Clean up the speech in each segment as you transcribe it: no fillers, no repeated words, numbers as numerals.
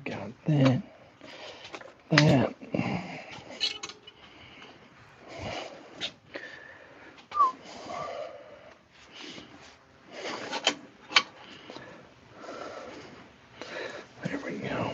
got that. That. There we go.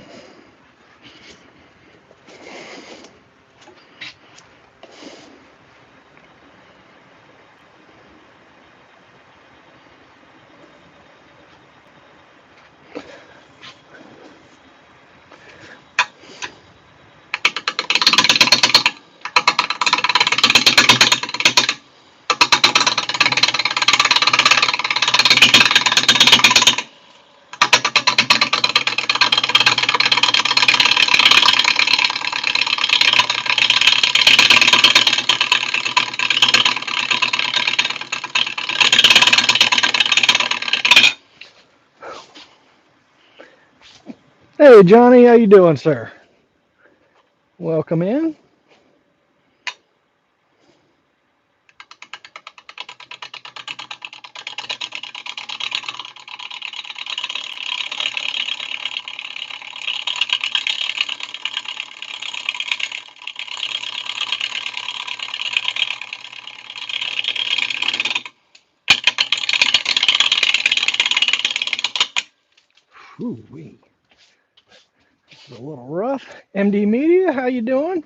Hey Johnny, how you doing, sir? Welcome in. Ooh wee. It's a little rough. MD Media, how you doing?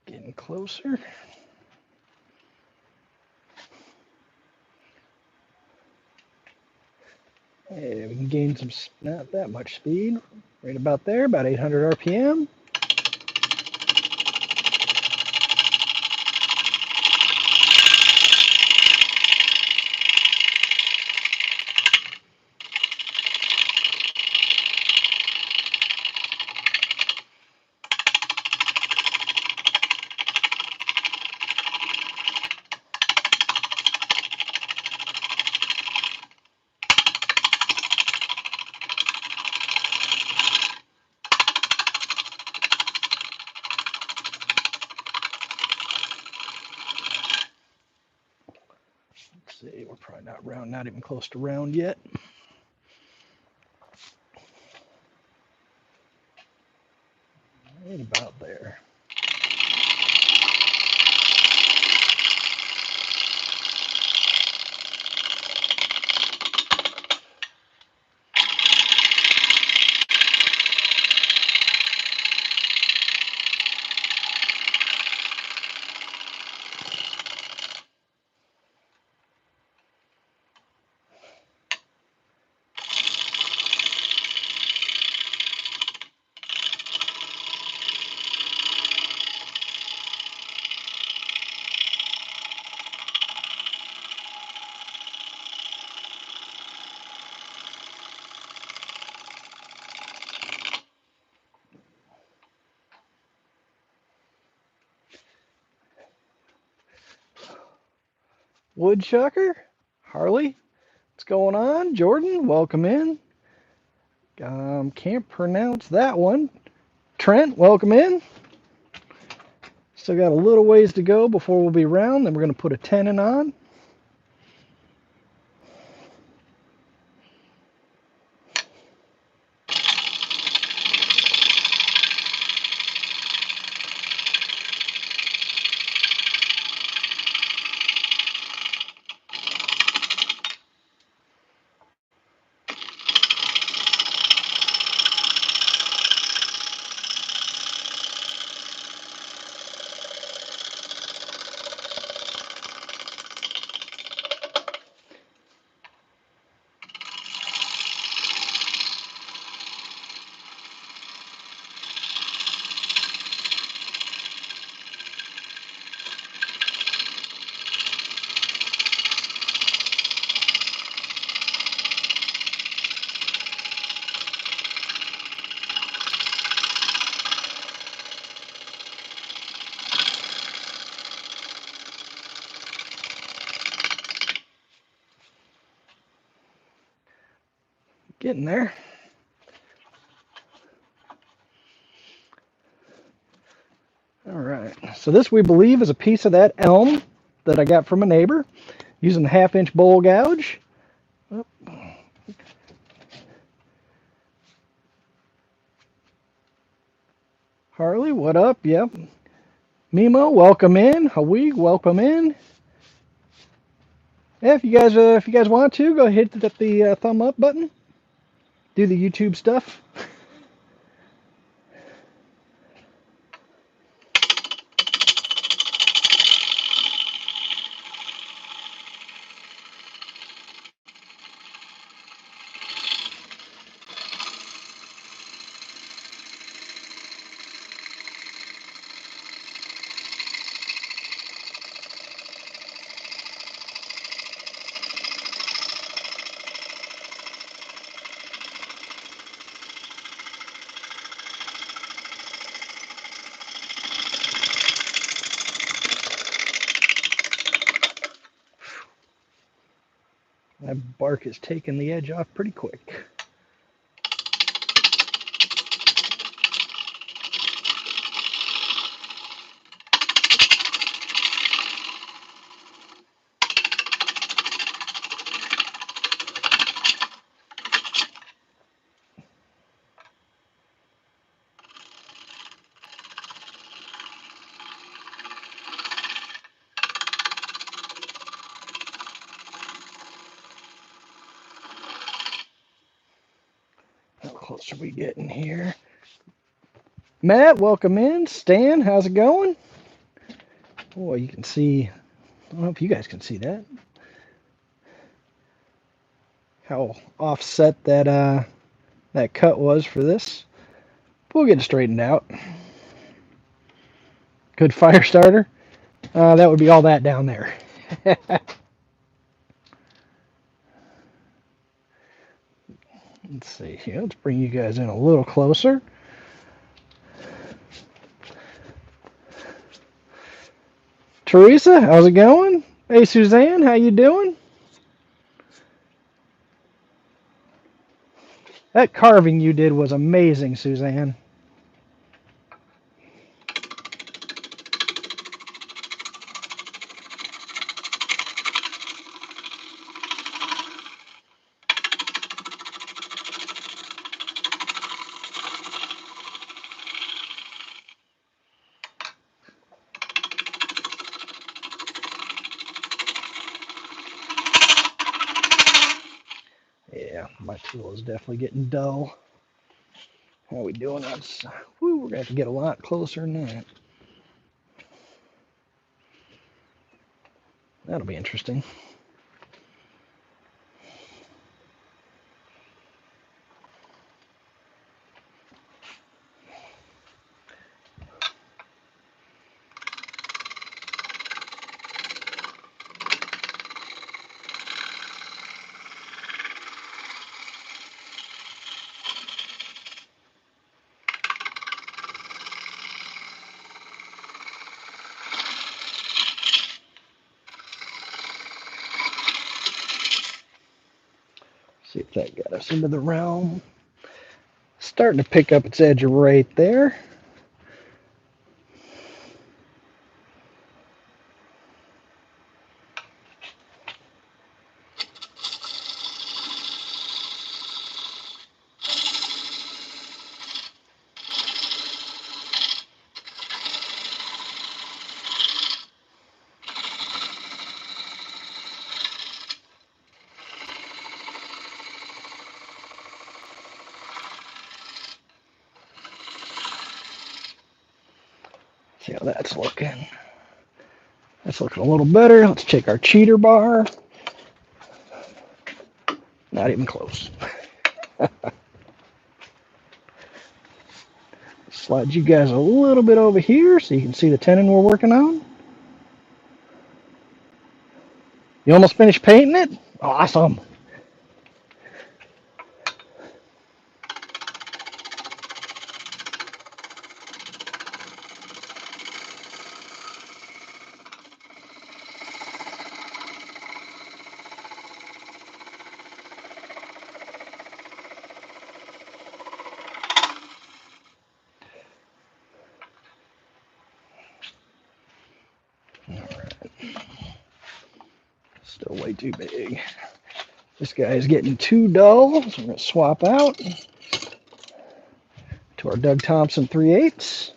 Getting closer. Hey, we can gain some, not that much speed. Right about there, about 800 RPM. Let's see, we're probably not round, not even close to round yet. Right about there. Woodchucker, Harley, what's going on? Jordan, welcome in. Can't pronounce that one. Trent, welcome in. Still got a little ways to go before we'll be round. Then we're going to put a tenon on. Getting there. All right, so this we believe is a piece of that elm that I got from a neighbor using the 1/2 inch bowl gouge. Oh. Harley, what up? Yep. Mimo, welcome in. Hawi, welcome in. Yeah, if you guys want to, go ahead and hit the thumb up button. Do the YouTube stuff. That bark is taking the edge off pretty quick. How close are we getting here? Matt, welcome in. Stan, how's it going? Boy, you can see, I don't know if you guys can see that. How offset that cut was for this. We'll get it straightened out. Good fire starter. That would be all that down there. Let's see here. Let's bring you guys in a little closer. Teresa, how's it going? Hey, Suzanne, how you doing? That carving you did was amazing, Suzanne. Yeah, my tool is definitely getting dull. How are we doing? Woo, we're going to have to get a lot closer than that. That'll be interesting. See if that got us into the realm. Starting to pick up its edge right there. See how that's looking. That's looking a little better. Let's check our cheater bar. Not even close. Slide you guys a little bit over here so you can see the tenon we're working on. You almost finished painting it? Awesome. Still way too big. This guy is getting too dull, so we're going to swap out to our Doug Thompson 3/8.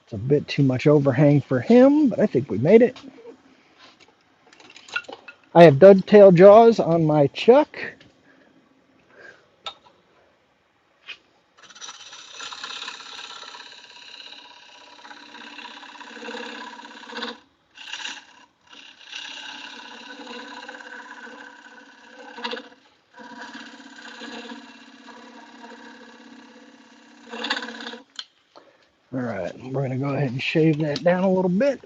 It's a bit too much overhang for him, but I think we made it. I have dovetail jaws on my chuck. All right, we're going to go ahead and shave that down a little bit.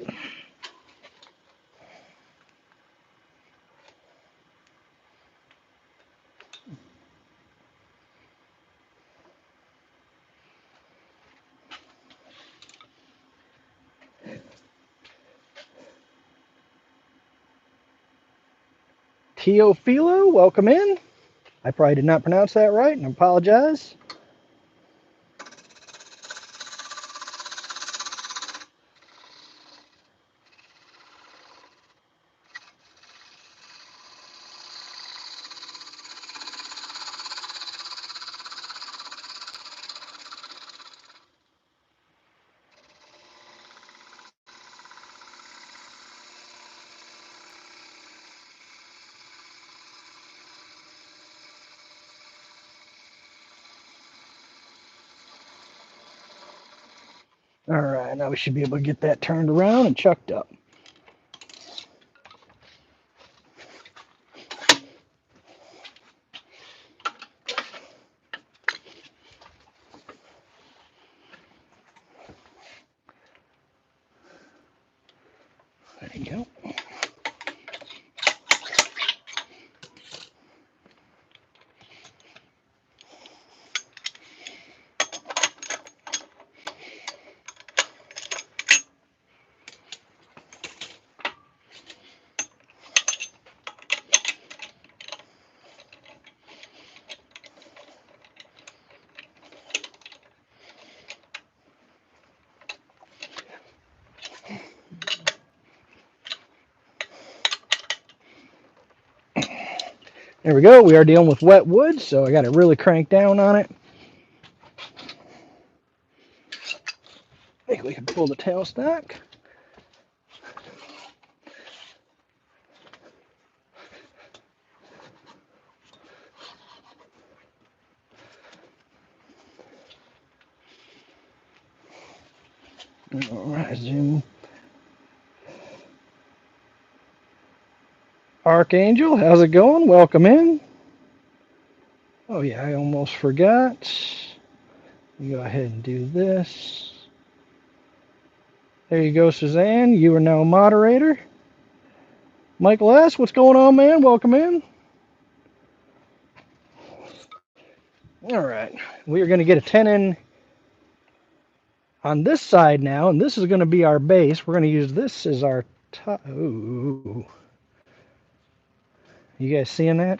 Teofilo, welcome in. I probably did not pronounce that right, and I apologize. All right, now we should be able to get that turned around and chucked up. There you go. There we go. We are dealing with wet wood, so I got it really cranked down on it. I think we can pull the tailstock. All right, zoom. Archangel, how's it going? Welcome in. Oh yeah, I almost forgot. You go ahead and do this. There you go, Suzanne. You are now a moderator. Michael S., what's going on, man? Welcome in. All right, we are going to get a tenon on this side now, and this is going to be our base. We're going to use this as our top. Ooh. You guys seeing that?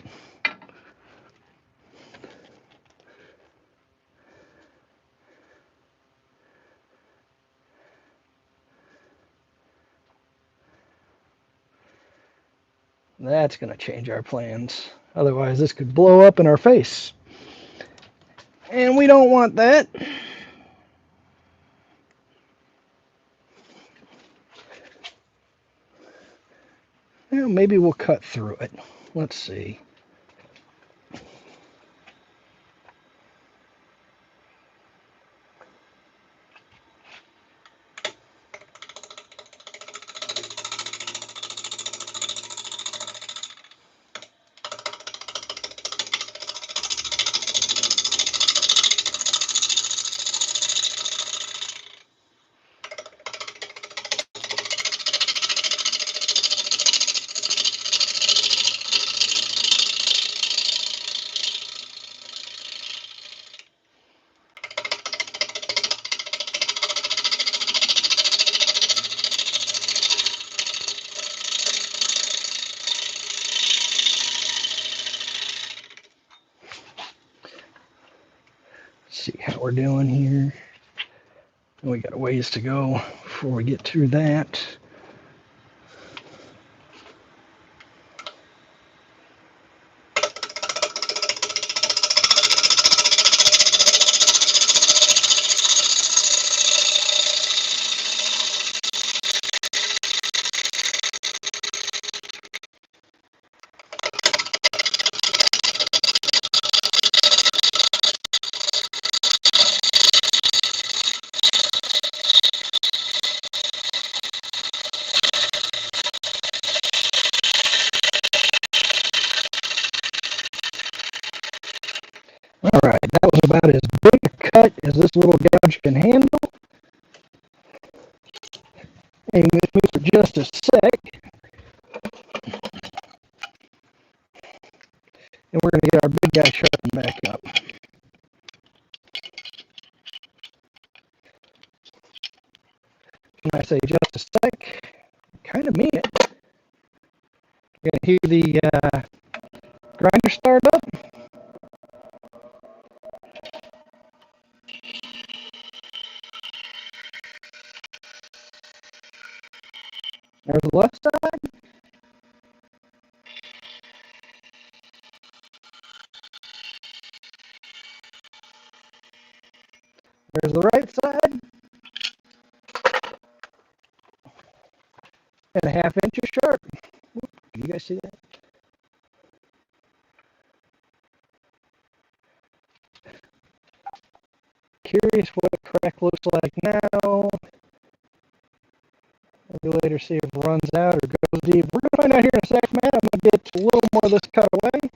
That's going to change our plans. Otherwise, this could blow up in our face. And we don't want that. Well, maybe we'll cut through it. Let's see. we're doing here. We got a ways to go before we get through that. Alright, that was about as big a cut as this little gouge can handle. Hang with me for just a sec, and we're going to get our big guy sharpened back up. When I say just a sec, I kind of mean it. You're going to hear the grinder start up. There's the left side. There's the right side. And a ½ inch is sharp. Can you guys see that? Curious what a crack looks like now. Maybe later see if it runs out or goes deep. We're going to find out here in a sec, man. I'm going to get a little more of this cut away.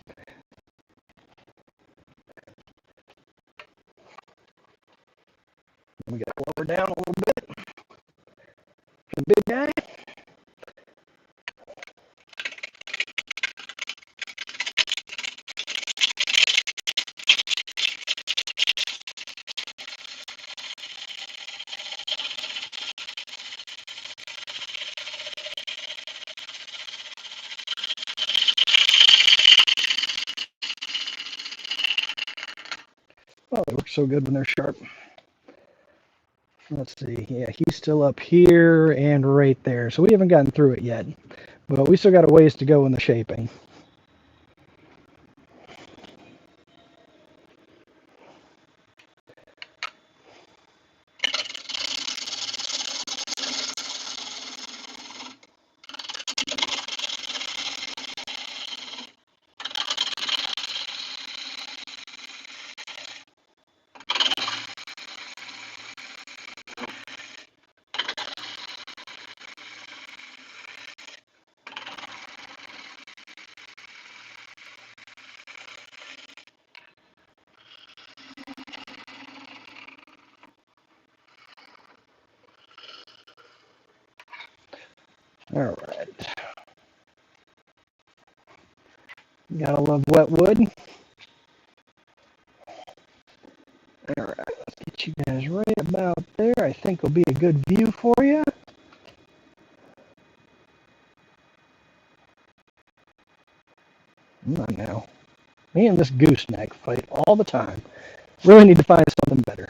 We got to lower down a little bit for the big guy. Oh, they look so good when they're sharp. Let's see. Yeah, he's still up here and right there. So we haven't gotten through it yet. But we still got a ways to go in the shaping. All right. Gotta love wet wood. All right, let's get you guys right about there. I think will be a good view for you. Come on now. Me and this gooseneck fight all the time. Really need to find something better.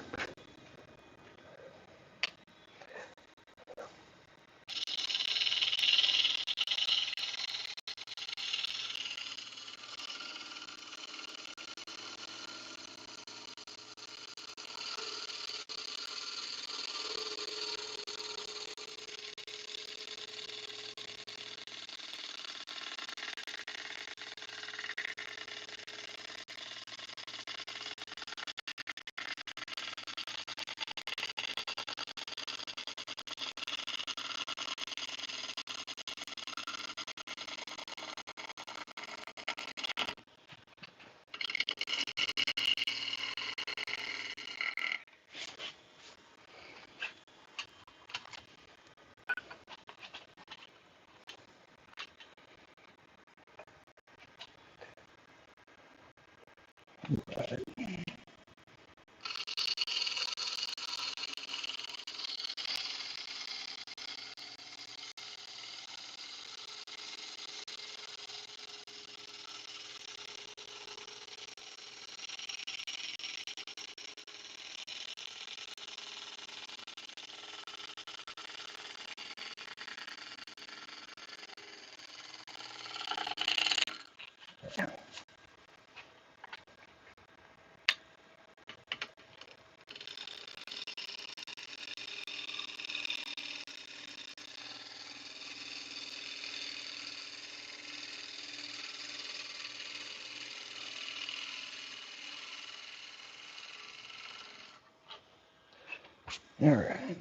All right.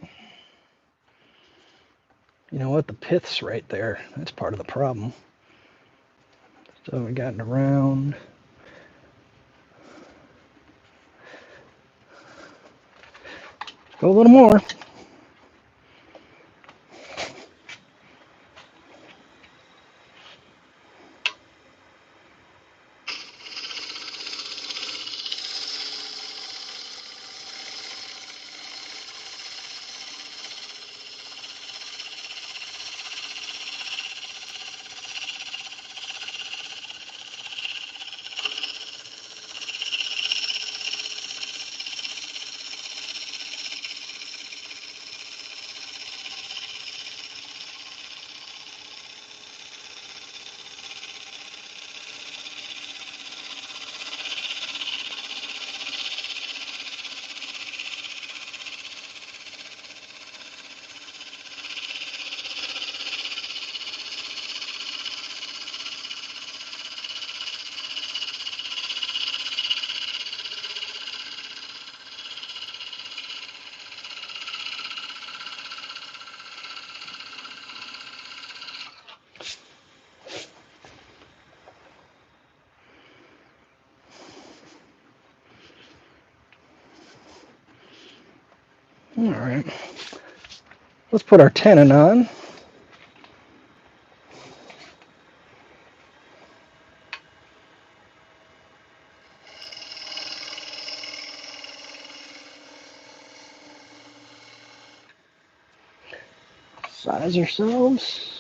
You know what? The pith's right there. That's part of the problem. So we got it around. Go a little more. All right. Let's put our tenon on. Size ourselves.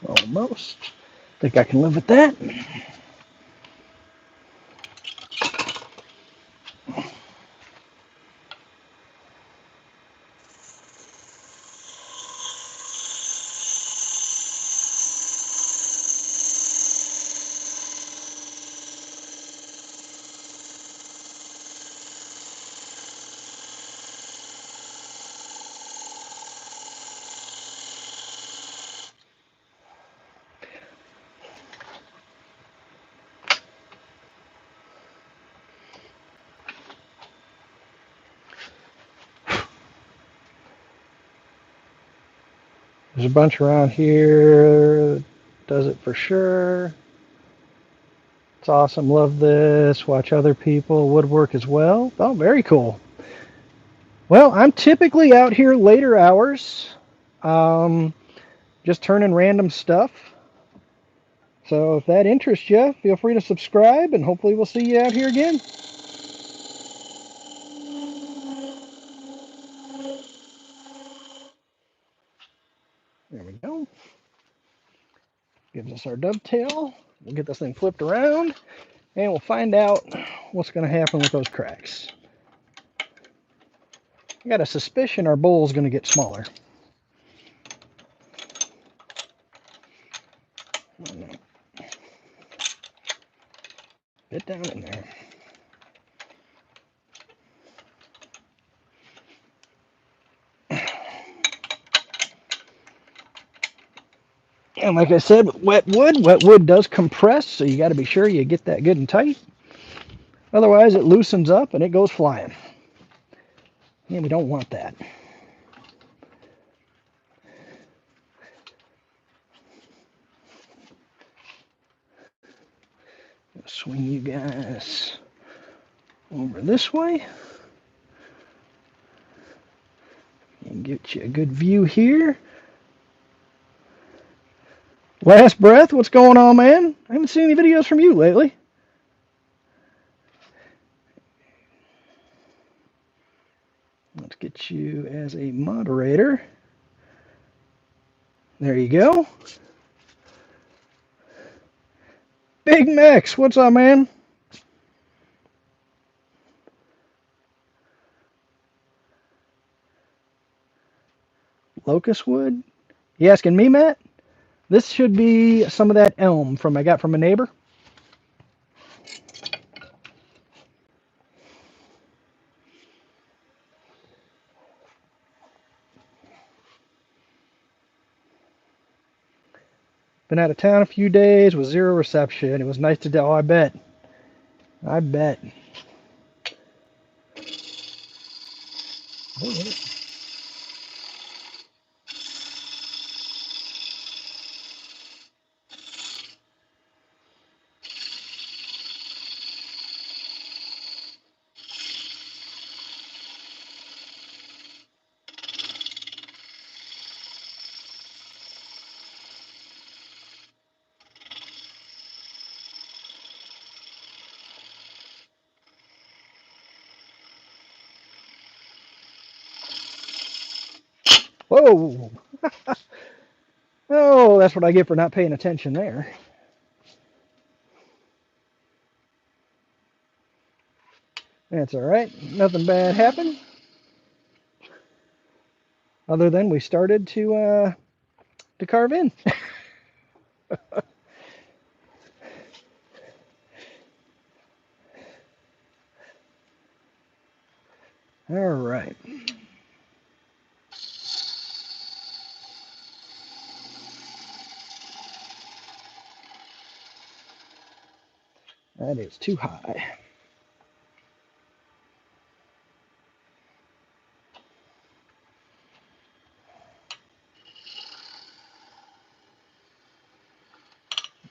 Almost. Think I can live with that. There's a bunch around here. Does it for sure. It's awesome. Love this. Watch other people woodwork as well. Oh, very cool. Well, I'm typically out here later hours, just turning random stuff. So if that interests you, feel free to subscribe, and hopefully we'll see you out here again. There we go. Gives us our dovetail. We'll get this thing flipped around, and we'll find out what's going to happen with those cracks. I got a suspicion our bowl is going to get smaller. Get down in there. And like I said, with wet wood does compress, so you got to be sure you get that good and tight. Otherwise, it loosens up and it goes flying. And we don't want that. Swing you guys over this way and get you a good view here. Last breath, what's going on, man? I haven't seen any videos from you lately. Let's get you as a moderator. There you go. Big Max, what's up, man? Locust wood? You asking me, Matt? This should be some of that elm from I got from a neighbor. Been out of town a few days with zero reception. It was nice to do. Oh, I bet. I bet. Whoa! Oh, that's what I get for not paying attention there. That's all right. Nothing bad happened, other than we started to carve in. All right. That is too high.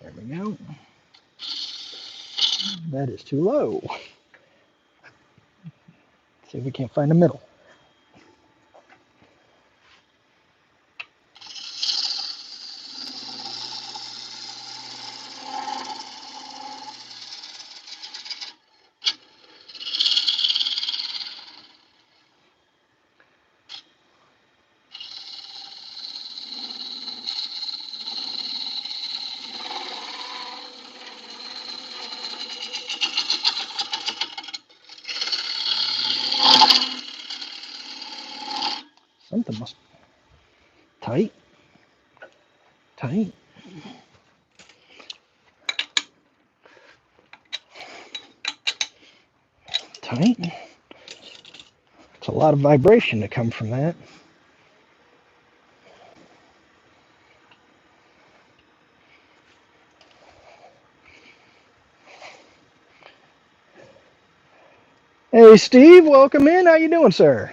There we go. That is too low. See if we can't find the middle. Something must tight, tight, tight. It's a lot of vibration to come from that. Hey, Steve, welcome in. How you doing, sir?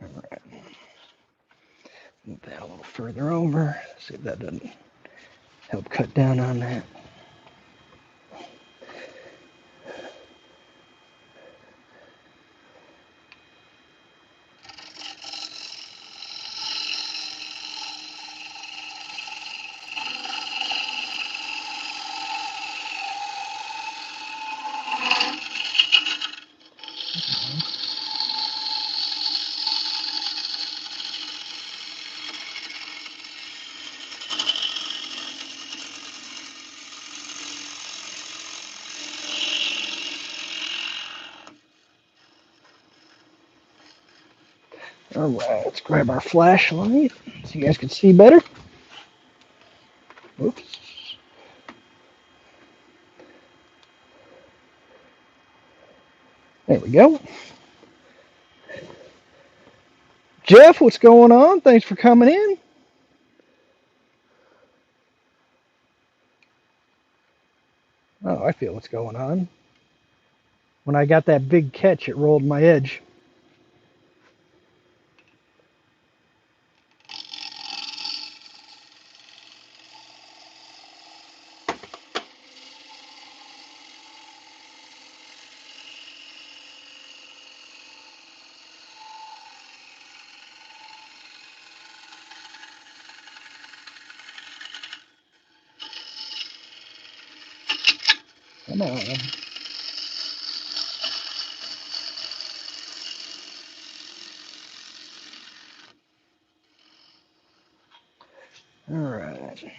All right. Move that a little further over. See if that doesn't help cut down on that. All right, let's grab our flashlight so you guys can see better. Oops. There we go. Jeff, what's going on? Thanks for coming in. Oh, I feel what's going on. When I got that big catch, it rolled my edge. Come on. All right.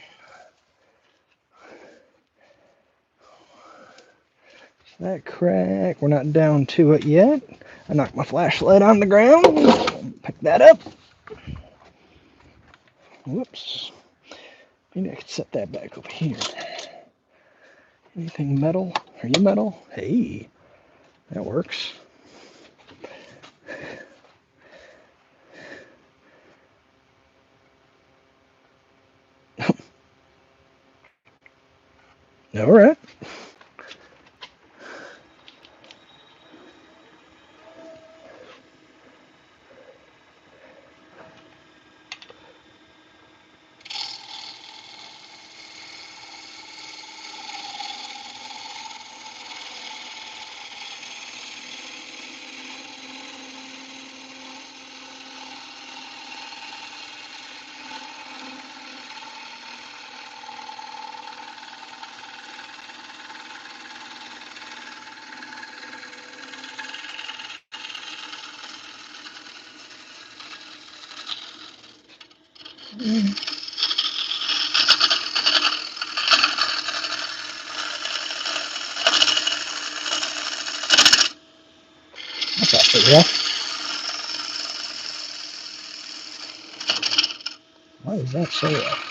That crack, we're not down to it yet. I knocked my flashlight on the ground. Pick that up. Whoops. Maybe I could set that back over here. Anything metal? Are you metal? Hey, that works. All right. That's not so rough. Why is that so rough?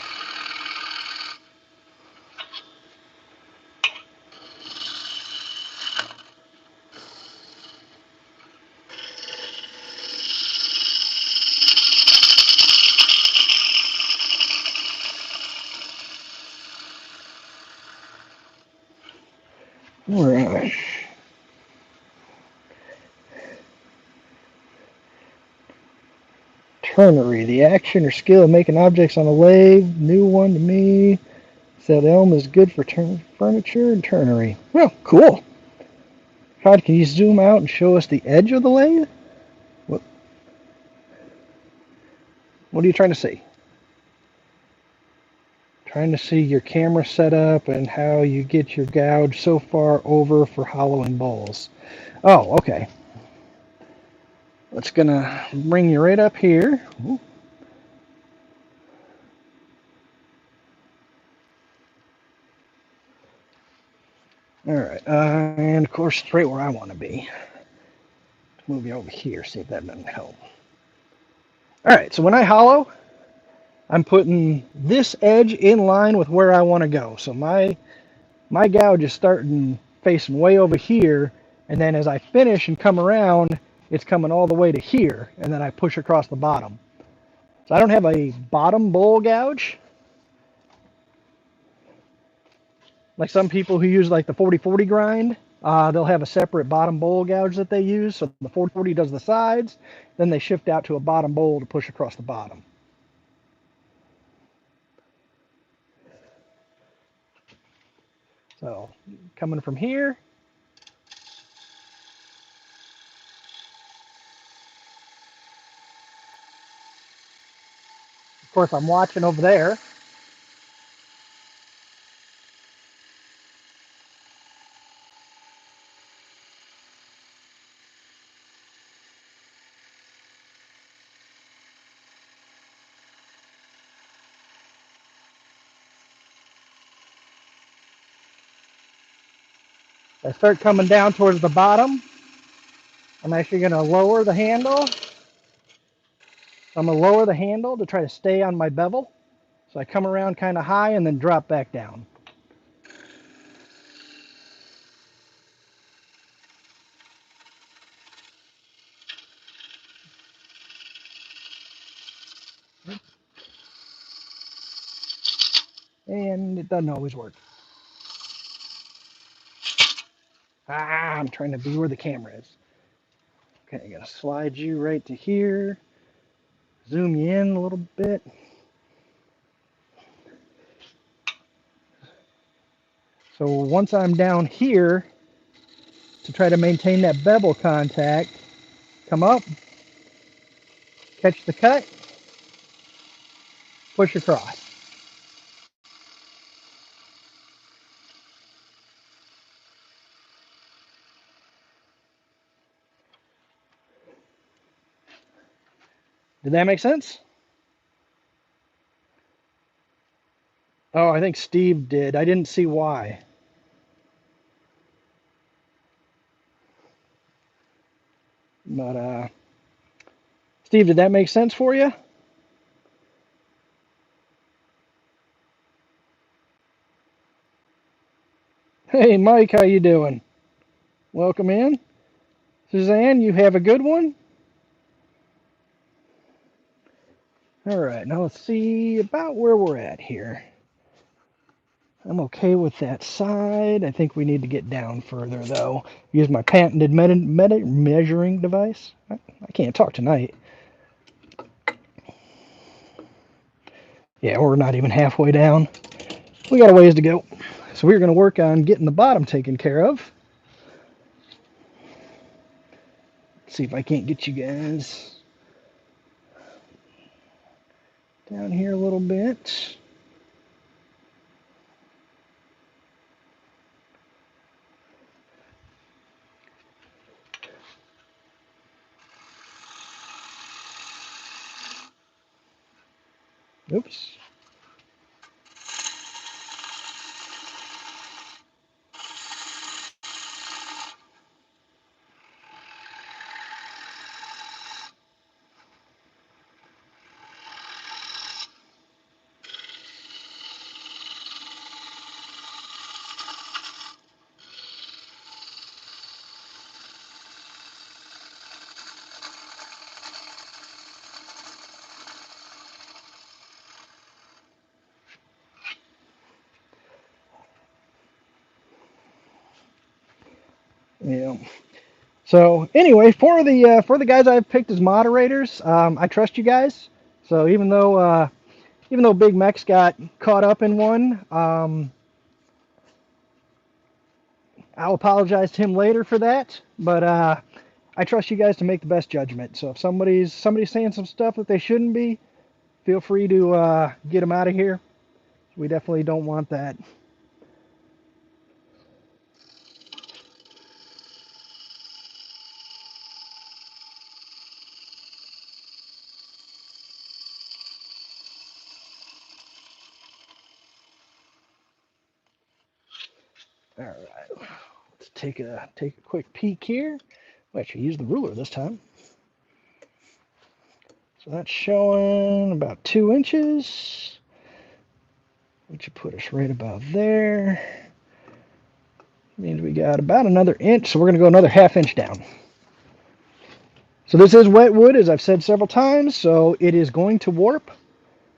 All right. Turnery, the action or skill of making objects on a lathe. New one to me. Said elm is good for furniture and turnery. Well, cool. Todd, can you zoom out and show us the edge of the lathe? What, what are you trying to see? Trying to see your camera setup and how you get your gouge so far over for hollowing bowls. Oh, okay. That's gonna bring you right up here. Ooh. All right, and of course, straight where I want to be. Move you over here, see if that doesn't help. All right, so when I hollow, I'm putting this edge in line with where I want to go. So my gouge is starting facing way over here, and then as I finish and come around, it's coming all the way to here, and then I push across the bottom. So I don't have a bottom bowl gouge, like some people who use like the 40/40 grind. They'll have a separate bottom bowl gouge that they use. So the 40/40 does the sides, then they shift out to a bottom bowl to push across the bottom. So coming from here, of course I'm watching over there. I start coming down towards the bottom. I'm actually going to lower the handle. I'm going to lower the handle to try to stay on my bevel. So I come around kind of high and then drop back down. and it doesn't always work. I'm trying to be where the camera is. Okay, I'm gonna slide you right to here, zoom you in a little bit. So once I'm down here, to try to maintain that bevel contact, come up, catch the cut, push across. Did that make sense? Oh, I think Steve did. I didn't see why. But Steve, did that make sense for you? Hey, Mike, how you doing? Welcome in. Suzanne, you have a good one? All right, now let's see about where we're at here. I'm okay with that side. I think we need to get down further, though. Use my patented measuring device. I can't talk tonight. Yeah, we're not even halfway down. We got a ways to go. So we're going to work on getting the bottom taken care of. Let's see if I can't get you guys down here a little bit. Oops. Yeah. So anyway, for the guys I've picked as moderators, I trust you guys. So even though Big Mex got caught up in one, I'll apologize to him later for that. But I trust you guys to make the best judgment. So if somebody's saying some stuff that they shouldn't be, feel free to get them out of here. We definitely don't want that. All right, let's take a quick peek here. We'll actually use the ruler this time. So that's showing about 2 inches, which would put us right about there. Means we got about another inch, so we're going to go another ½ inch down. So this is wet wood, as I've said several times, so it is going to warp.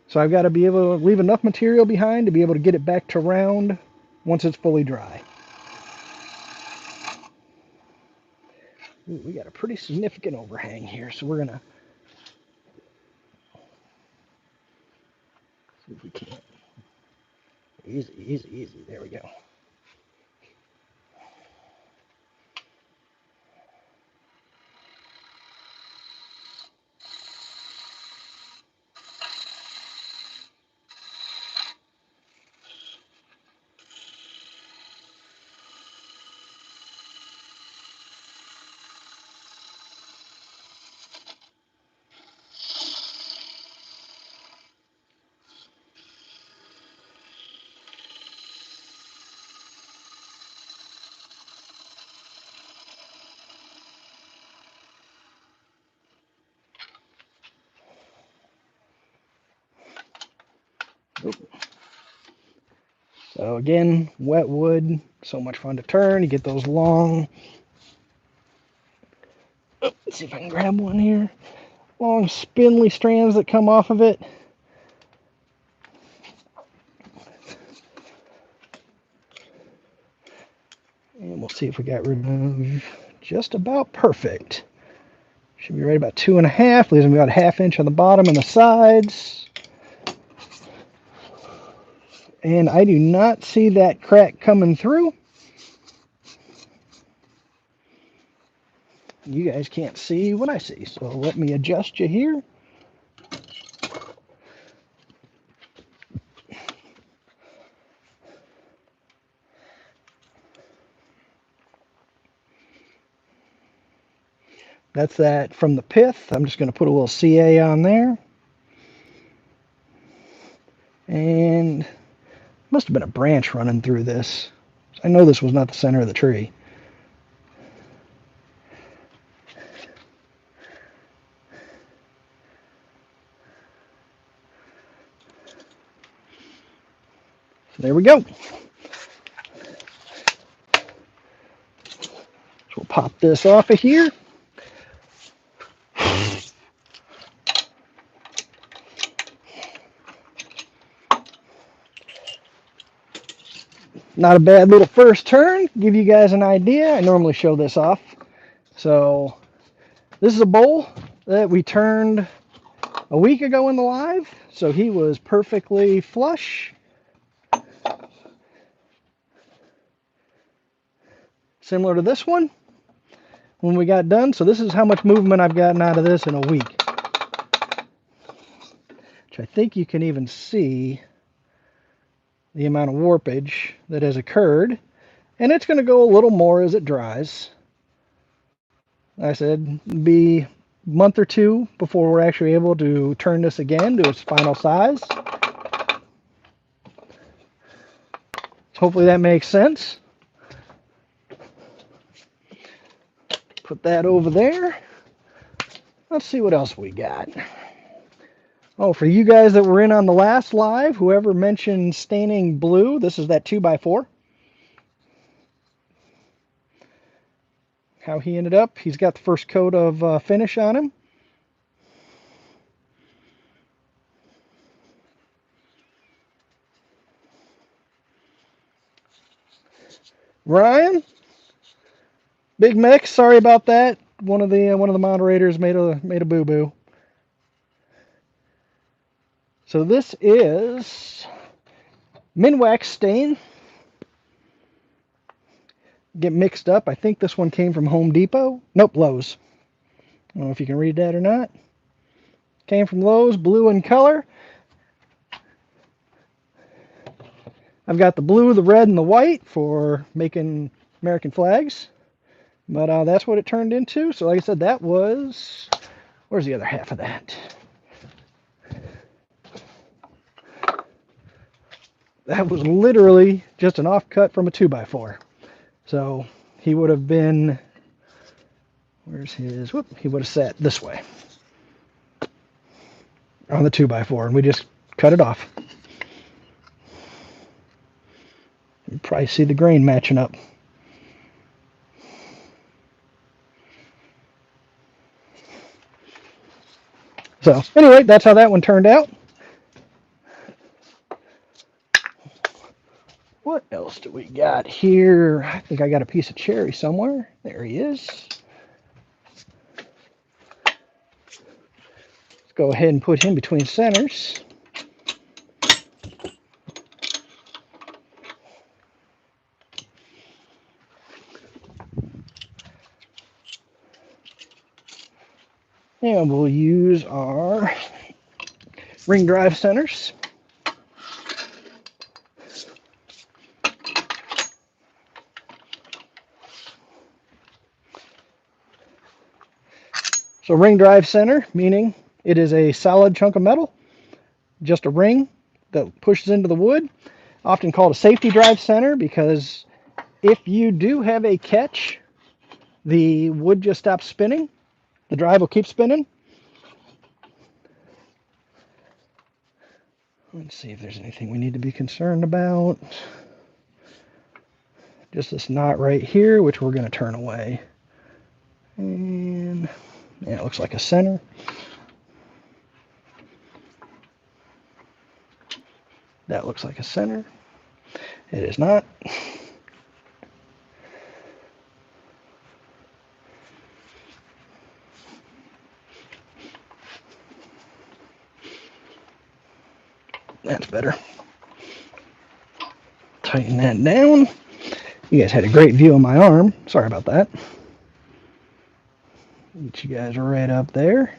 So I've got to be able to leave enough material behind to be able to get it back to round once it's fully dry. Ooh, we got a pretty significant overhang here, so we're going to see if we can. Easy, easy, easy. There we go. Oop. So again, wet wood, so much fun to turn. You get those long, let's see if I can grab one here, long spindly strands that come off of it. see if we got rid of just about perfect. Should be right about 2.5, leaves me about a 1/2 inch on the bottom and the sides. And I do not see that crack coming through. You guys can't see what I see, so let me adjust you here. That's that from the pith. I'm just going to put a little CA on there. And must have been a branch running through this. I know this was not the center of the tree. So there we go. So we'll pop this off of here. Not a bad little first turn. Give you guys an idea. I normally show this off. So this is a bowl that we turned a week ago in the live. So he was perfectly flush. Similar to this one when we got done. So this is how much movement I've gotten out of this in a week. Which I think you can even see the amount of warpage that has occurred. And it's going to go a little more as it dries. Like I said, be a month or two before we're actually able to turn this again to its final size. So hopefully that makes sense. Put that over there. Let's see what else we got. Oh, for you guys that were in on the last live, whoever mentioned staining blue, this is that 2x4. How he ended up, he's got the first coat of finish on him. Ryan, Big Mix, sorry about that. One of the moderators made a boo-boo. So this is Minwax stain. Get mixed up. I think this one came from Home Depot. Nope, Lowe's. I don't know if you can read that or not. Came from Lowe's, blue in color. I've got the blue, the red, and the white for making American flags. But that's what it turned into. So like I said, that was... Where's the other half of that? That was literally just an offcut from a 2x4. So he would have been... Where's his... Whoop, he would have sat this way on the 2x4, and we just cut it off. You probably see the grain matching up. So anyway, that's how that one turned out. What else do we got here? I think I got a piece of cherry somewhere. There he is. Let's go ahead and put him between centers. And we'll use our ring drive centers. So ring drive center, meaning it is a solid chunk of metal, just a ring that pushes into the wood, often called a safety drive center, because if you do have a catch, the wood just stops spinning. The drive will keep spinning. Let's see if there's anything we need to be concerned about. Just this knot right here, which we're going to turn away. And yeah, it looks like a center. That looks like a center. It is not. That's better. Tighten that down. You guys had a great view of my arm. Sorry about that. Get you guys right up there.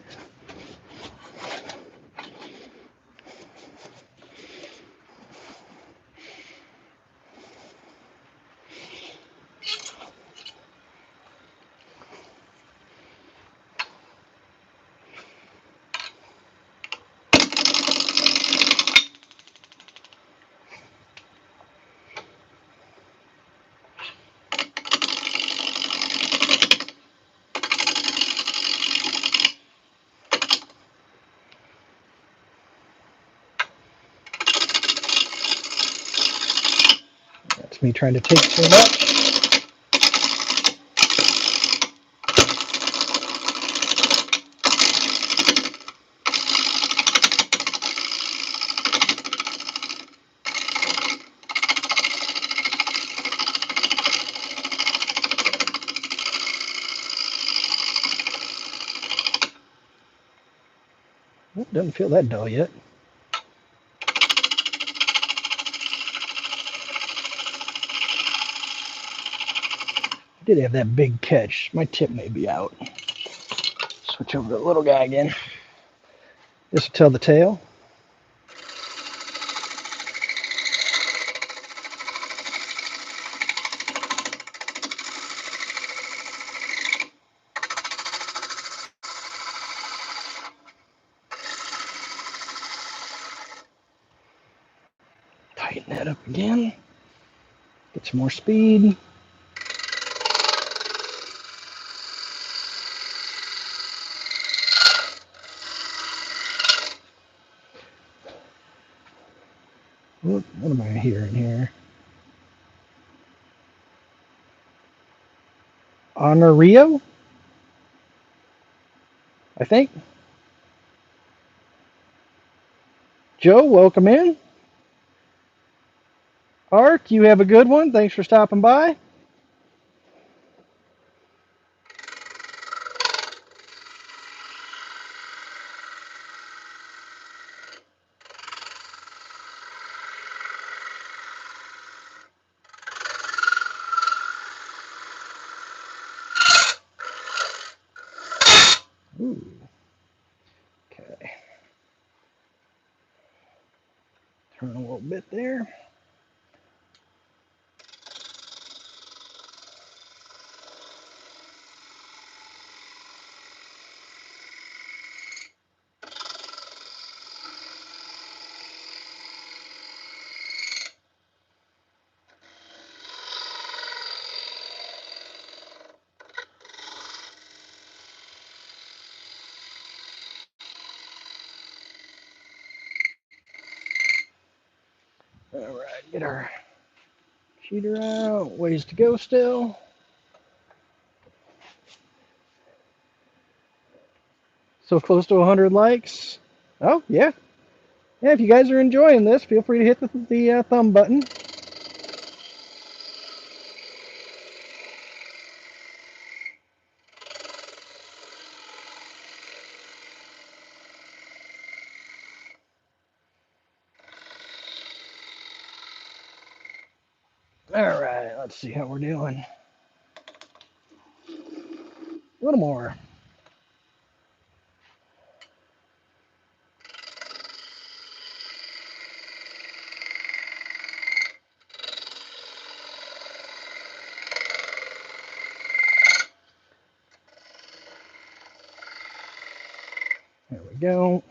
That's me trying to take too much. It doesn't feel that dull yet. I did have that big catch. My tip may be out. Switch over to the little guy again. This will tell the tail. Tighten that up again. Get some more speed. What am I hearing here? Honorio, I think. Joe, welcome in. Ark, you have a good one. Thanks for stopping by. Ooh. Okay. Turn a little bit there. All right, get our cheater out. Ways to go still. So close to 100 likes. Oh, yeah. Yeah, if you guys are enjoying this, feel free to hit the thumb button. All right, let's see how we're doing. A little more. There we go.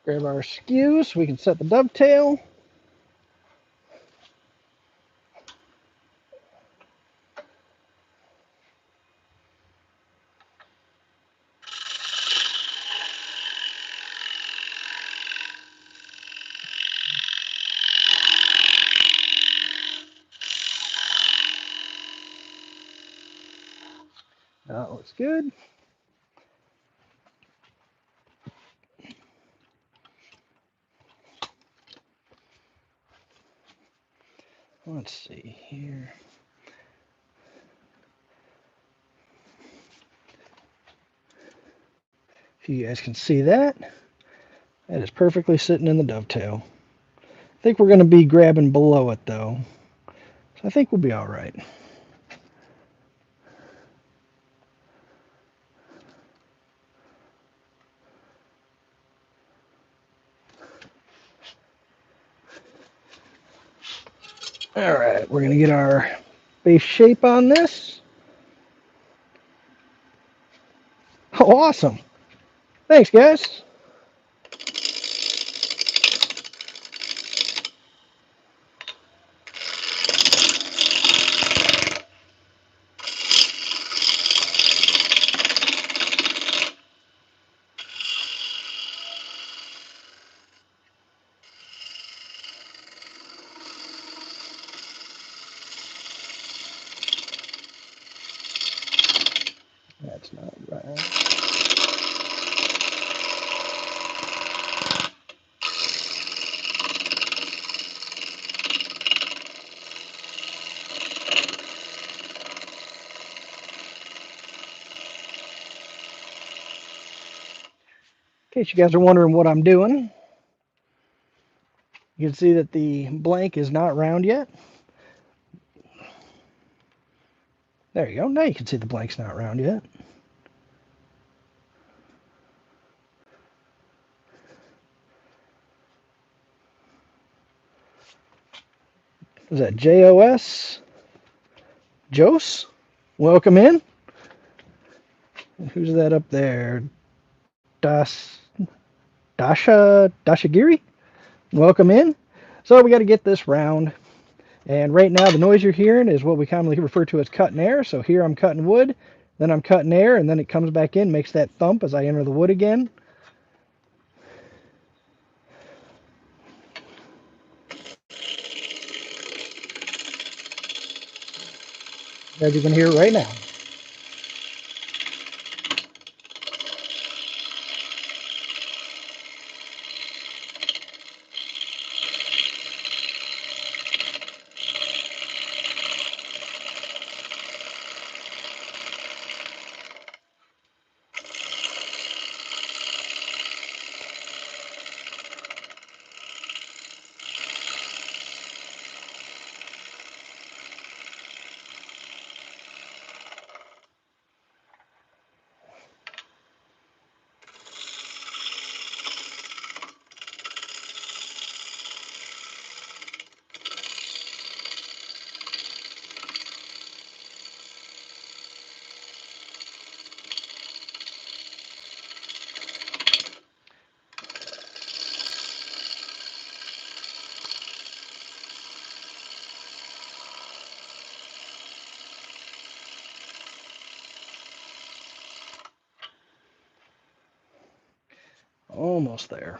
Grab our skew so we can set the dovetail. That looks good. Let's see here. If you guys can see that, That is perfectly sitting in the dovetail. I think we're going to be grabbing below it though. So I think we'll be all right. All right, we're going to get our base shape on this. Oh, awesome. Thanks, guys. That's not right. In case you guys are wondering what I'm doing, you can see that the blank is not round yet. There you go. Now you can see the blank's not round yet. Is that JOS? Jose? Welcome in. Who's that up there? Dashagiri? Welcome in. So we got to get this round. And right now the noise you're hearing is what we commonly refer to as cutting air. So here I'm cutting wood, then I'm cutting air, and then it comes back in, makes that thump as I enter the wood again. As you can hear right now. Almost there.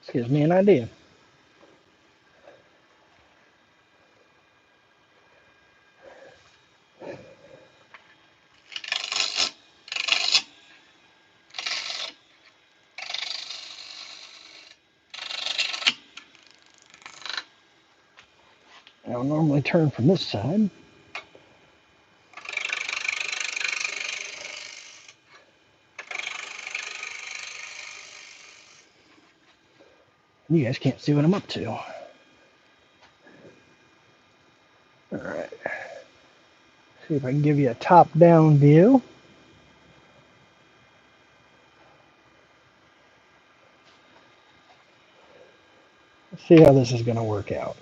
This gives me an idea. I'll normally turn from this side. You guys can't see what I'm up to. All right. See if I can give you a top-down view. Let's see how this is going to work out.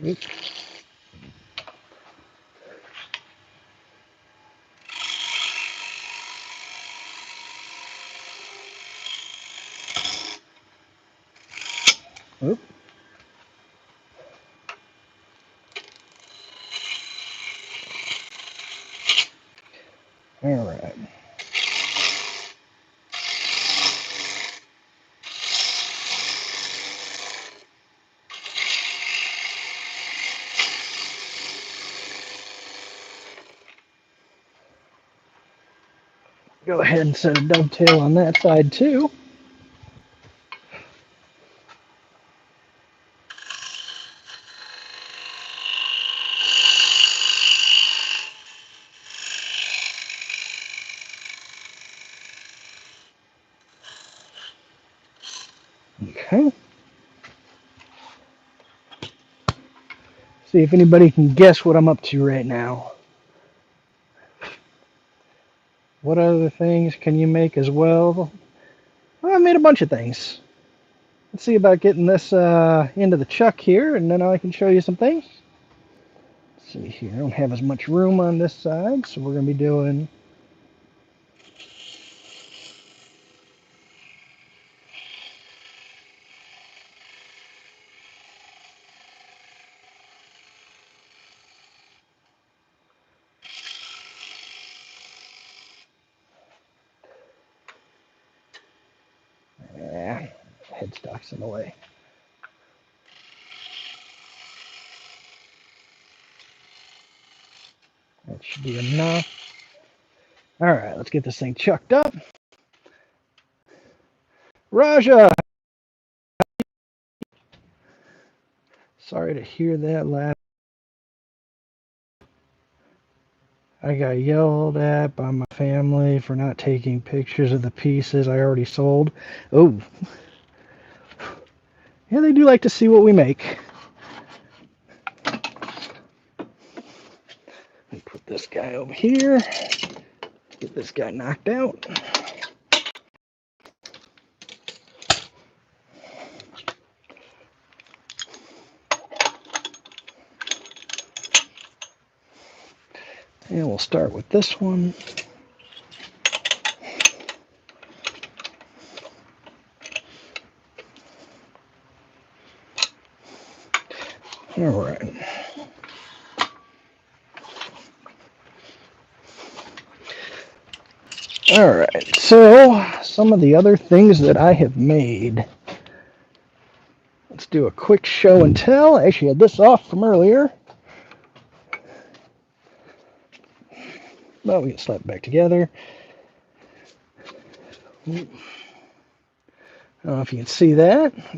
Oops. Oop. All right. Go ahead and set a dovetail on that side too. Okay. See if anybody can guess what I'm up to right now. What other things can you make as well? Well, I made a bunch of things. Let's see about getting this into the chuck here, and then I can show you some things. Let's see here. I don't have as much room on this side, so we're going to be doing... Yeah, headstock's in the way. That should be enough. All right, let's get this thing chucked up. Raja! Sorry to hear that last. I got yelled at by my family for not taking pictures of the pieces I already sold. Oh. Yeah, they do like to see what we make. Let me put this guy over here. Get this guy knocked out. And we'll start with this one. All right. All right, so some of the other things that I have made. Let's do a quick show and tell. I actually had this off from earlier. Well, we can slap it back together. I don't know if you can see that. Got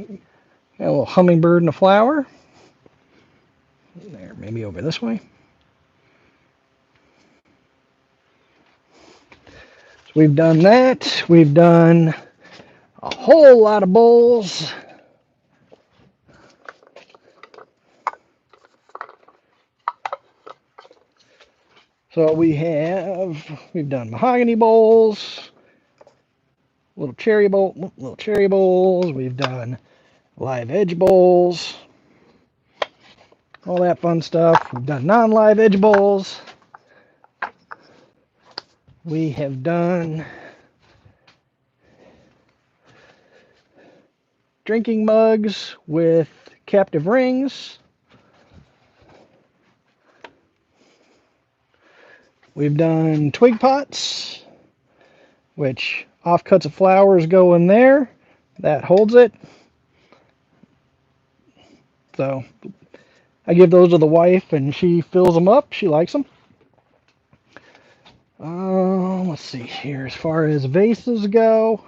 a little hummingbird and a flower. There, maybe over this way. So we've done that. We've done a whole lot of bowls. So we've done mahogany bowls, little cherry bowls. We've done live edge bowls, all that fun stuff. We've done non-live edge bowls. We have done drinking mugs with captive rings. We've done twig pots, which offcuts of flowers go in there. That holds it. So I give those to the wife and she fills them up. She likes them. Let's see here. As far as vases go,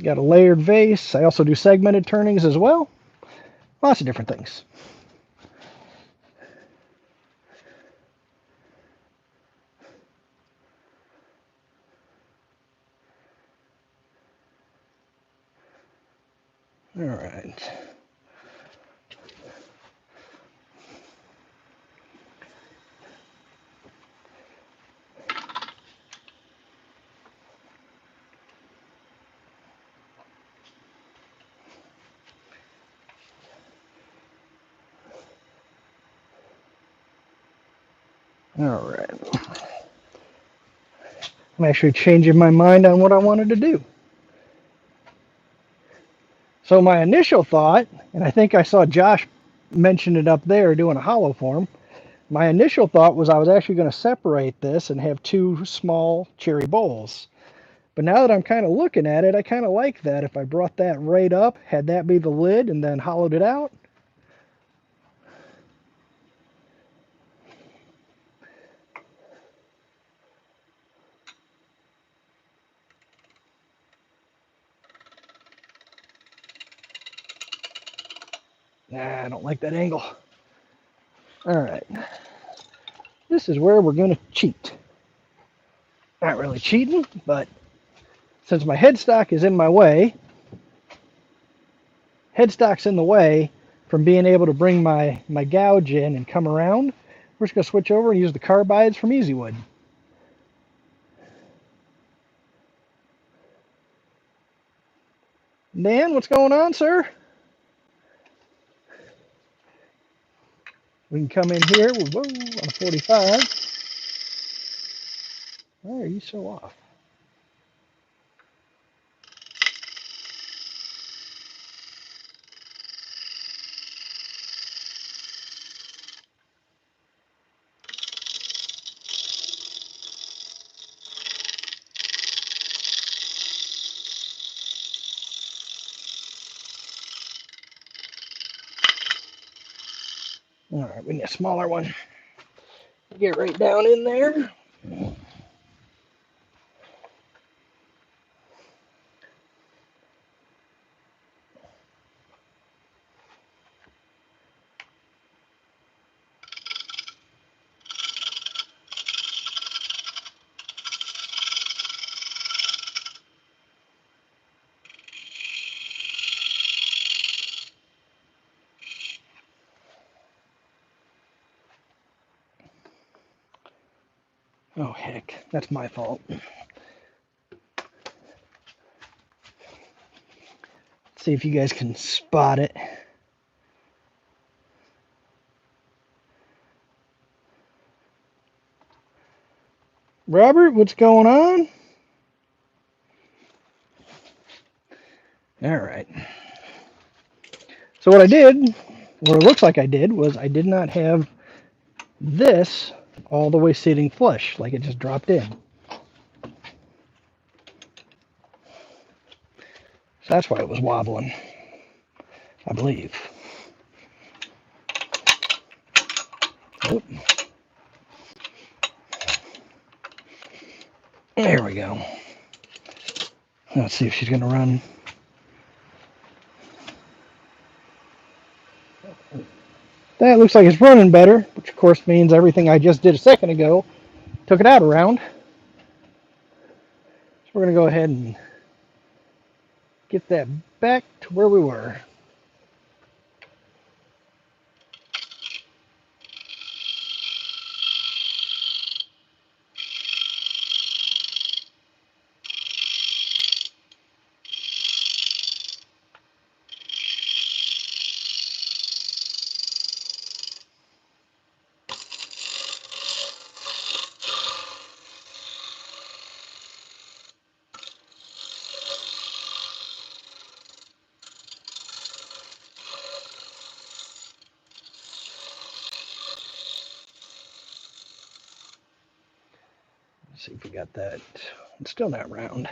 got a layered vase. I also do segmented turnings as well. Lots of different things. All right. All right. I'm actually changing my mind on what I wanted to do. So my initial thought, and I think I saw Josh mention it up there doing a hollow form. My initial thought was I was actually going to separate this and have two small cherry bowls. But now that I'm kind of looking at it, I kind of like that. If I brought that right up, had that be the lid, and then hollowed it out. Nah, I don't like that angle. All right. This is where we're going to cheat. Not really cheating, but since my headstock is in my way, headstock's in the way from being able to bring my gouge in and come around, we're just going to switch over and use the carbides from Easywood. Dan, what's going on, sir? We can come in here, whoa, on a 45. Why are you so off? All right, we need a smaller one. Get right down in there. Oh, heck, that's my fault. Let's see if you guys can spot it. Robert, what's going on? All right. So what I did, or it looks like I did, was I did not have this all the way sitting flush, like it just dropped in. So that's why it was wobbling, I believe. Oh. There we go. Let's see if she's going to run. That looks like it's running better, which of course means everything I just did a second ago took it out around. So we're going to go ahead and get that back to where we were. Let's see if we got that It's still not round.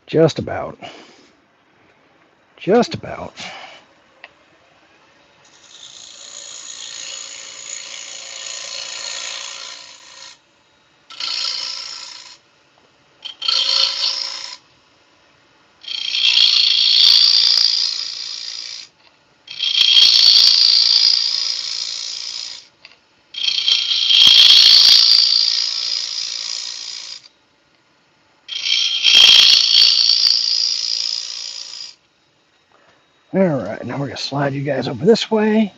Just about. Just about. All right, now we're going to slide you guys over this way.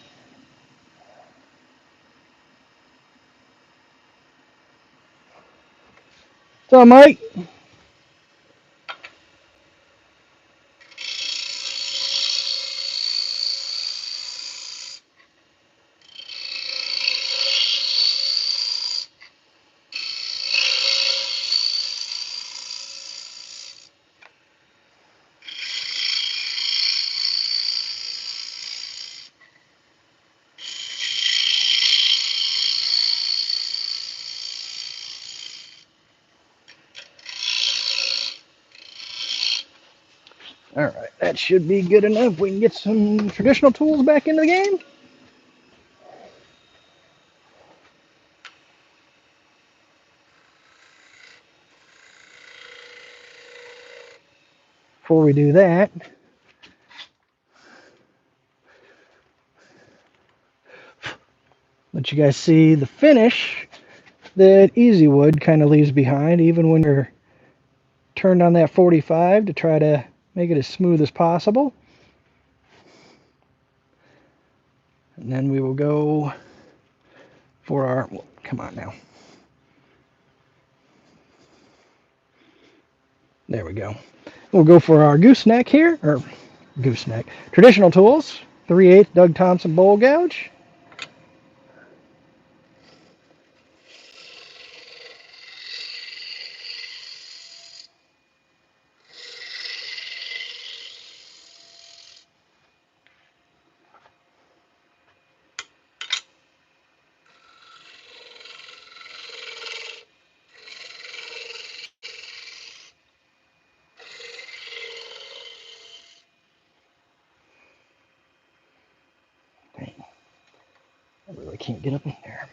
So, Mike. All right, that should be good enough. We can get some traditional tools back into the game. Before we do that, let you guys see the finish that Easy Wood kind of leaves behind, even when you're turned on that 45 to try to make it as smooth as possible. And then we will go for our, well, come on now. There we go. We'll go for our gooseneck here, or gooseneck, traditional tools, 3/8 Doug Thompson bowl gouge. Dang, I really can't get up in there.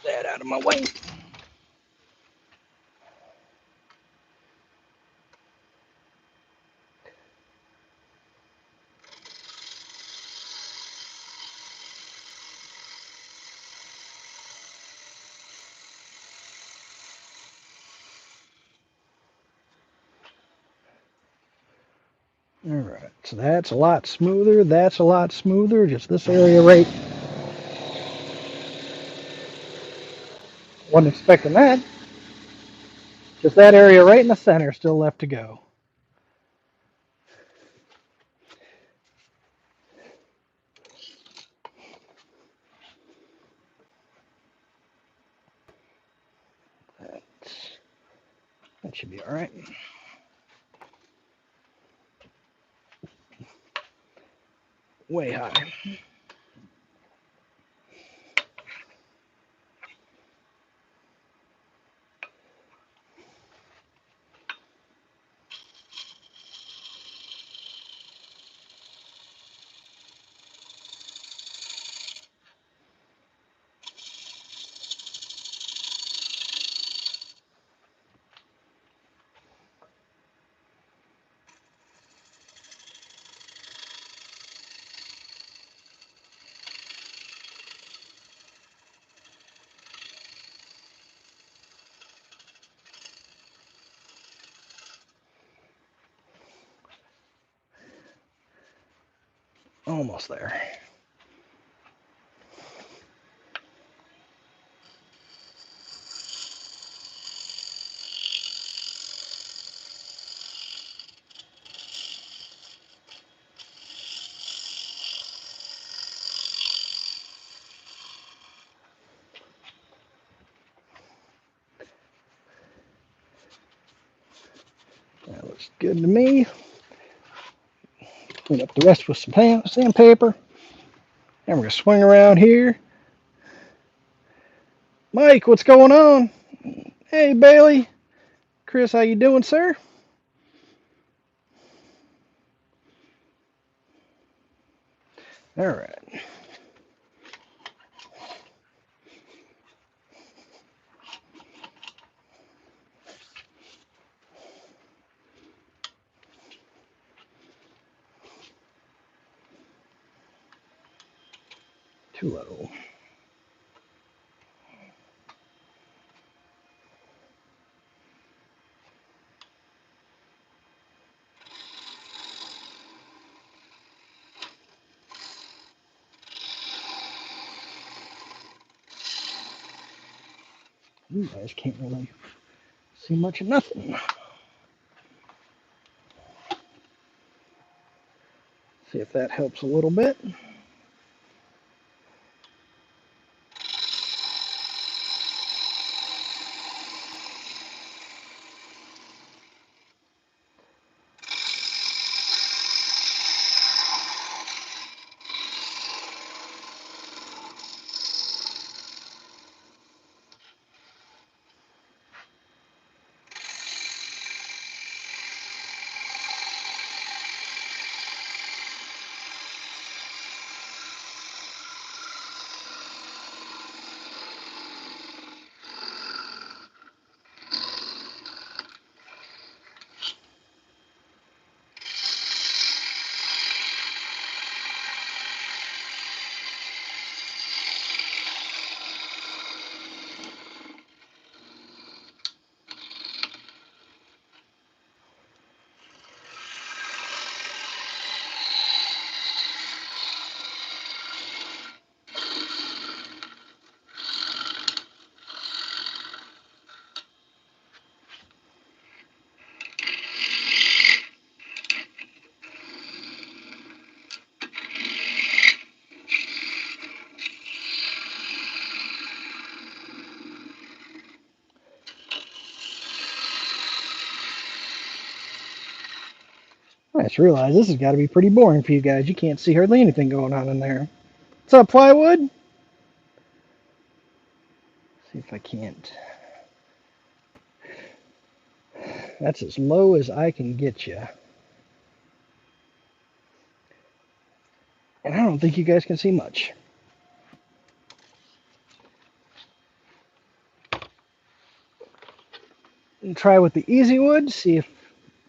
That out of my way. All right, so that's a lot smoother. That's a lot smoother. Just this area right. Wasn't expecting that. Just that area right in the center still left to go. That should be all right. Way high. Almost there. That looks good to me. Clean up the rest with some sandpaper. And we're going to swing around here. Mike, what's going on? Hey, Bailey. Chris, how you doing, sir? All right. Too low. You guys can't really see much of nothing. See if that helps a little bit. I just realized this has got to be pretty boring for you guys. You can't see hardly anything going on in there. What's up, plywood? See if I can't. That's as low as I can get you. And I don't think you guys can see much. And try with the easy wood, see if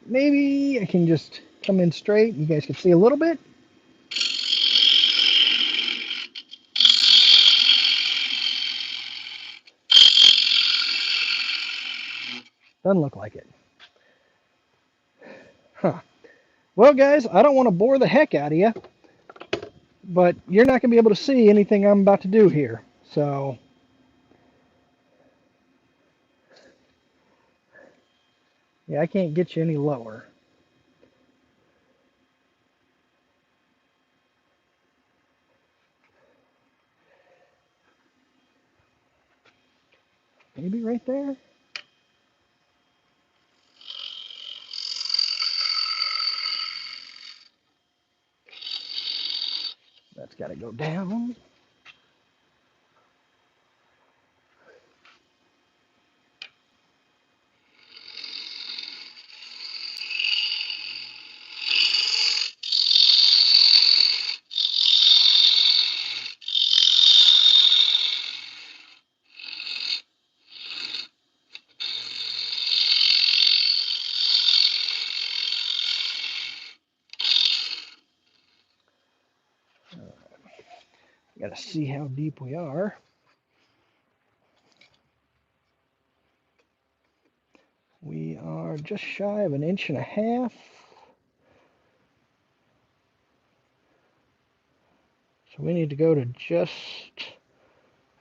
maybe I can just come in straight. You guys can see a little bit. Doesn't look like it. Huh. Well, guys, I don't want to bore the heck out of you, but you're not going to be able to see anything I'm about to do here. So, yeah, I can't get you any lower. Maybe right there? That's got to go down. Got to see how deep we are. We are just shy of 1.5 inches. So we need to go to just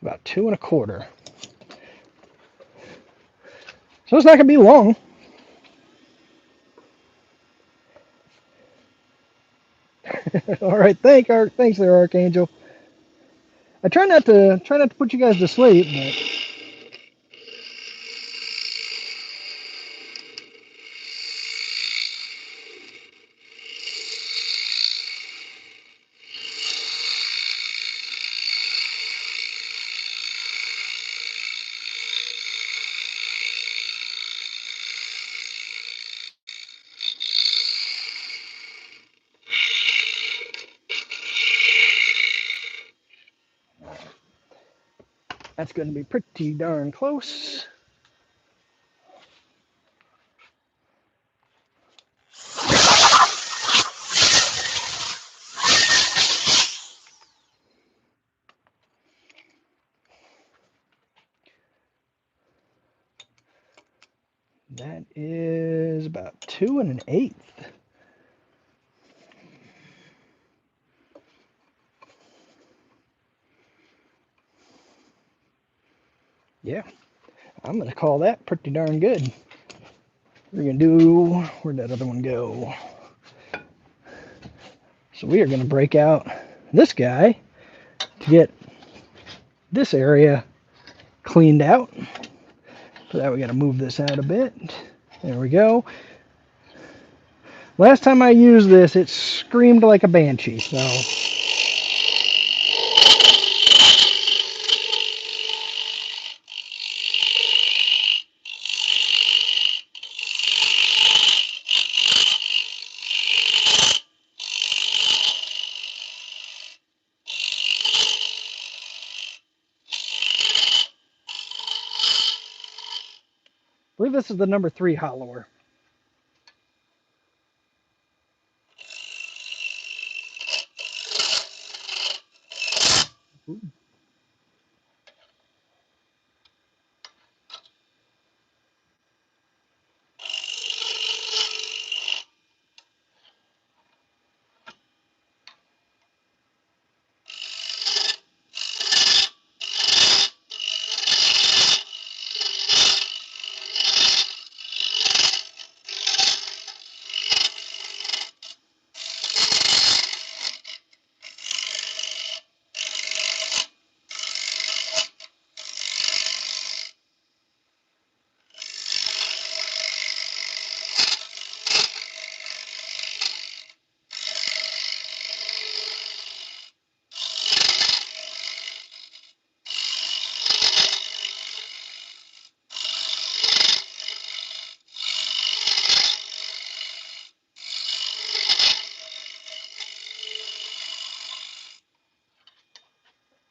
about 2.25. So it's not going to be long. All right, thanks there, Archangel. I try not to put you guys to sleep, but that's going to be pretty darn close. That is about 2 1/8. Yeah, I'm going to call that pretty darn good. We're going to do, where'd that other one go? So we are going to break out this guy to get this area cleaned out. For that, we got to move this out a bit. There we go. Last time I used this, it screamed like a banshee. So I believe this is the number 3 hollower. Ooh.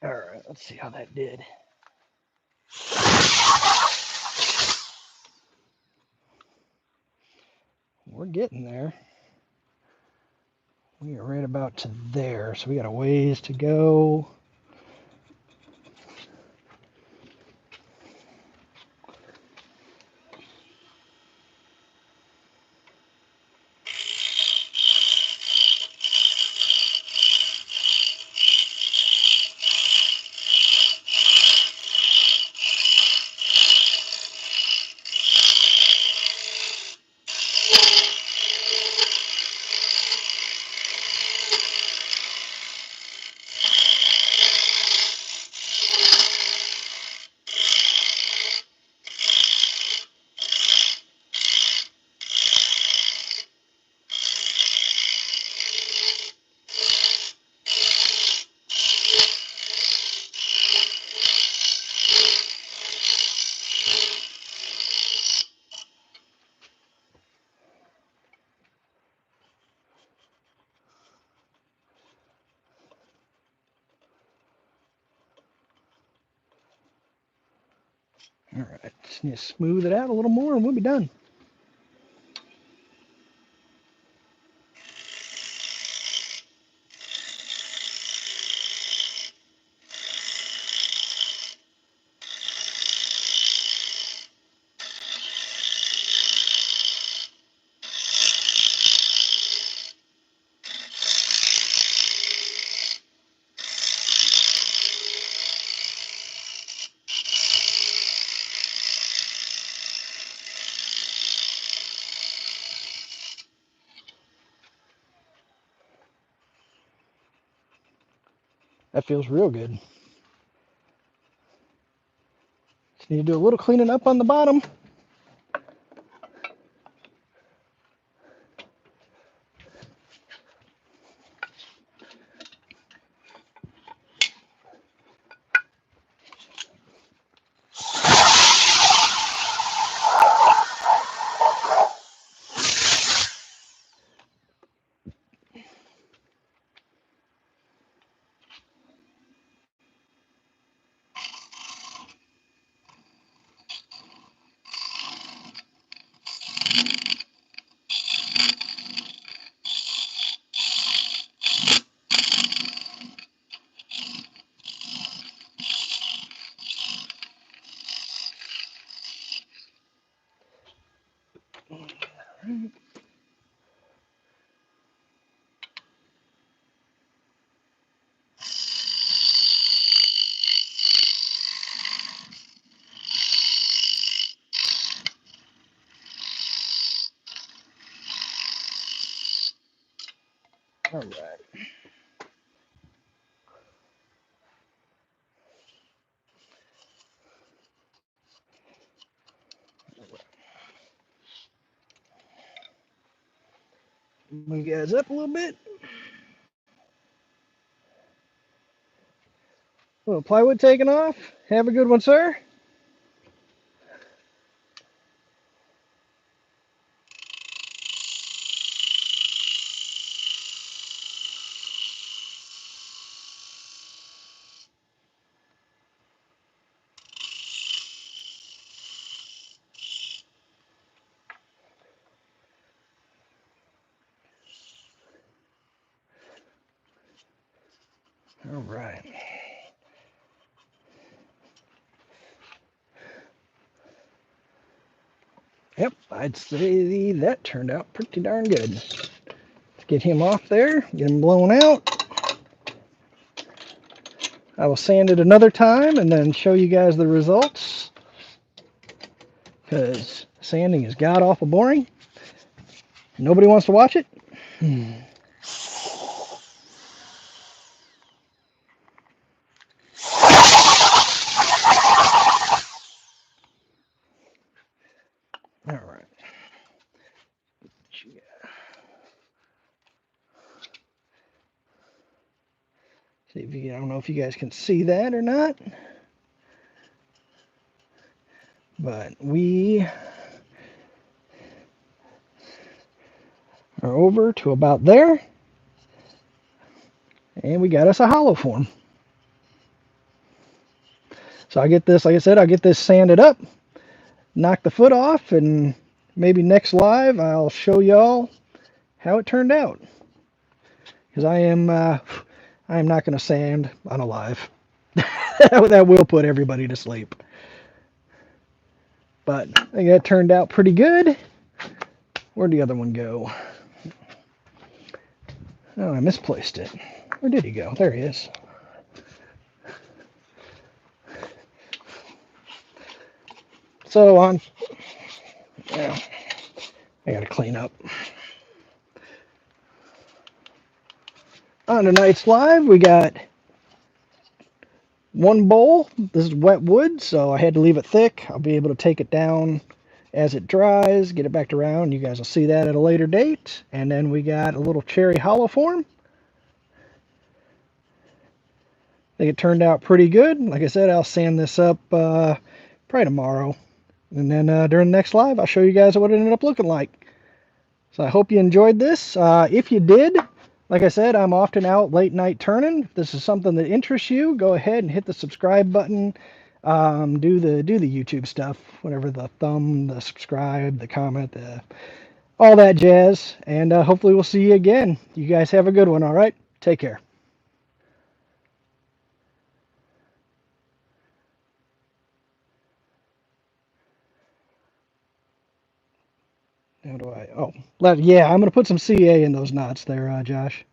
All right, let's see how that did. We're getting there. We are right about to there, so we got a ways to go. All right, just need to smooth it out a little more and we'll be done. That feels real good. Just need to do a little cleaning up on the bottom. All right. Move you guys up a little bit. A little plywood taken off. Have a good one, sir. All right. Yep, I'd say that turned out pretty darn good. Let's get him off there, get him blown out. I will sand it another time and then show you guys the results, because sanding is god awful boring. Nobody wants to watch it. All right. See if you, I don't know if you guys can see that or not, but we are over to about there, and we got us a hollow form. So I get this, like I said, I'll get this sanded up, knock the foot off, and maybe next live I'll show y'all how it turned out. Because I am not going to sand on a live. That will put everybody to sleep. But I think that turned out pretty good. Where'd the other one go? Oh, I misplaced it. Where did he go? There he is. So on, yeah, I gotta clean up. On tonight's live, we got one bowl. This is wet wood, so I had to leave it thick. I'll be able to take it down as it dries, get it back around. You guys will see that at a later date. And then we got a little cherry hollow form. I think it turned out pretty good. Like I said, I'll sand this up probably tomorrow. And then during the next live, I'll show you guys what it ended up looking like. So I hope you enjoyed this. If you did, like I said, I'm often out late night turning. If this is something that interests you, go ahead and hit the subscribe button Do the YouTube stuff, whatever the thumb, the subscribe, the comment, all that jazz. And hopefully we'll see you again. You guys have a good one. All right, take care. How do I? Oh, yeah, I'm gonna put some CA in those knots there, Josh.